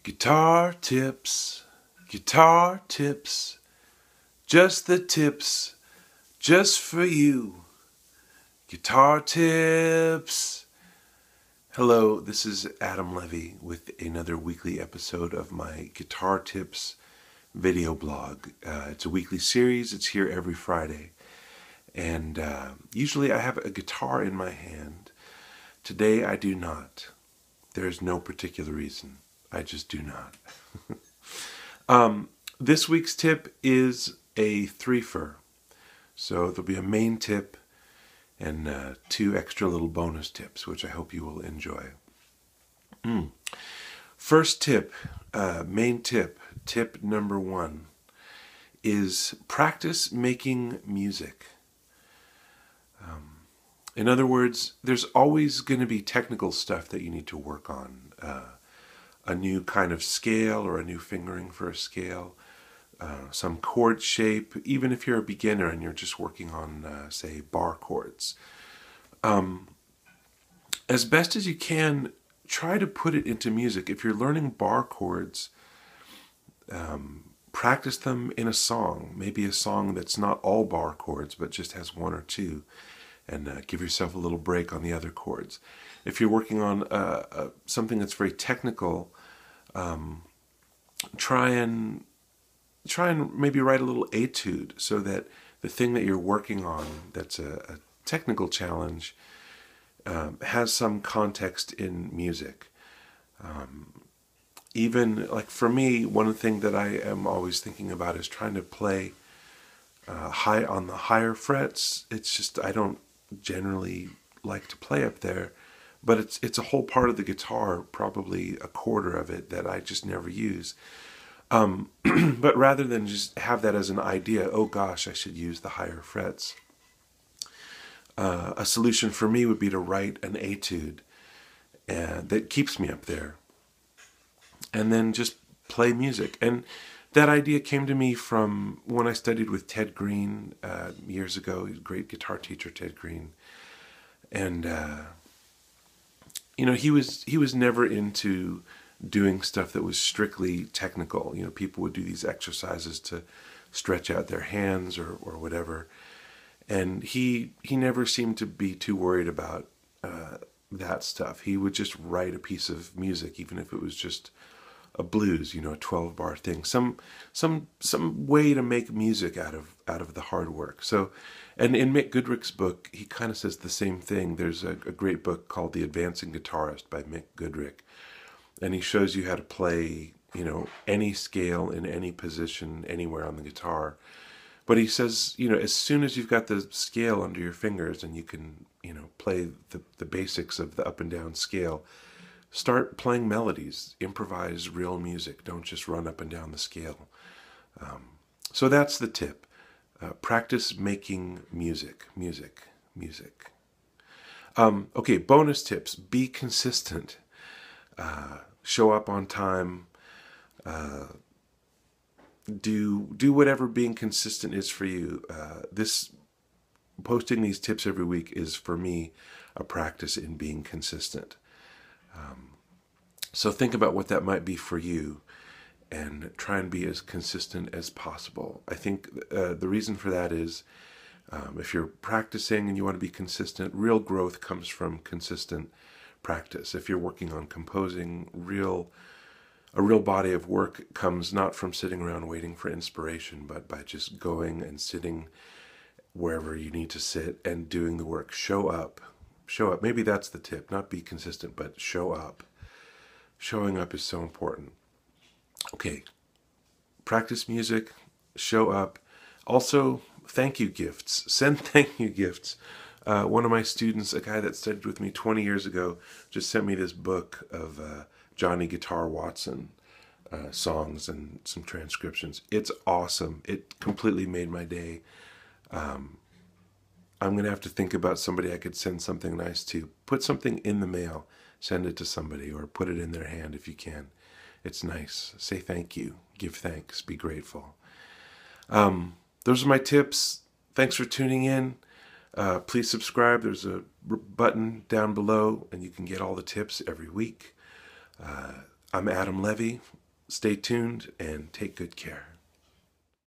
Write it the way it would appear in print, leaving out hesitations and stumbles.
Guitar tips, just the tips, just for you. Guitar tips. Hello, this is Adam Levy with another weekly episode of my Guitar Tips video blog. It's a weekly series. It's here every Friday. And usually I have a guitar in my hand. Today I do not. There's no particular reason. I just do not. This week's tip is a threefer. So there'll be a main tip and two extra little bonus tips, which I hope you will enjoy. First tip, main tip, tip number 1, is practice making music. In other words, there's always going to be technical stuff that you need to work on. A new kind of scale or a new fingering for a scale, some chord shape, even if you're a beginner and you're just working on, say, bar chords. As best as you can, try to put it into music. If you're learning bar chords, practice them in a song, maybe a song that's not all bar chords, but just has one or two, and give yourself a little break on the other chords. If you're working on something that's very technical, try and maybe write a little etude so that the thing that you're working on that's a technical challenge has some context in music. Even like for me, one thing that I am always thinking about is trying to play high on the higher frets. It's just I don't generally like to play up there, but it's a whole part of the guitar, probably a quarter of it, that I just never use. But rather than just have that as an idea, oh gosh, I should use the higher frets, a solution for me would be to write an etude that keeps me up there, and then just play music. And that idea came to me from when I studied with Ted Green years ago. He's a great guitar teacher, Ted Green. And he was never into doing stuff that was strictly technical. People would do these exercises to stretch out their hands or whatever. And he never seemed to be too worried about that stuff. He would just write a piece of music, even if it was just a blues, a 12-bar thing, some way to make music out of the hard work. So, and in Mick Goodrick's book, he kind of says the same thing. There's a great book called The Advancing Guitarist by Mick Goodrick, and he shows you how to play, any scale in any position anywhere on the guitar. But he says, as soon as you've got the scale under your fingers and you can, play the basics of the up and down scale, start playing melodies, improvise real music. Don't just run up and down the scale. So that's the tip. Practice making music. Okay, bonus tips. Be consistent. Show up on time. Do whatever being consistent is for you. Posting these tips every week is, for me, a practice in being consistent. So think about what that might be for you and try and be as consistent as possible. I think the reason for that is if you're practicing and you want to be consistent, real growth comes from consistent practice. If you're working on composing, a real body of work comes not from sitting around waiting for inspiration, but by just going and sitting wherever you need to sit and doing the work. Show up. Maybe that's the tip. Not be consistent, but show up. Showing up is so important. Okay. Practice music. Show up. Also, thank you gifts. Send thank you gifts. One of my students, a guy that studied with me 20 years ago, just sent me this book of Johnny Guitar Watson songs and some transcriptions. It's awesome. It completely made my day. I'm going to have to think about somebody I could send something nice to. Put something in the mail. Send it to somebody or put it in their hand if you can. It's nice. Say thank you. Give thanks. Be grateful. Those are my tips. Thanks for tuning in. Please subscribe. There's a button down below and you can get all the tips every week. I'm Adam Levy. Stay tuned and take good care.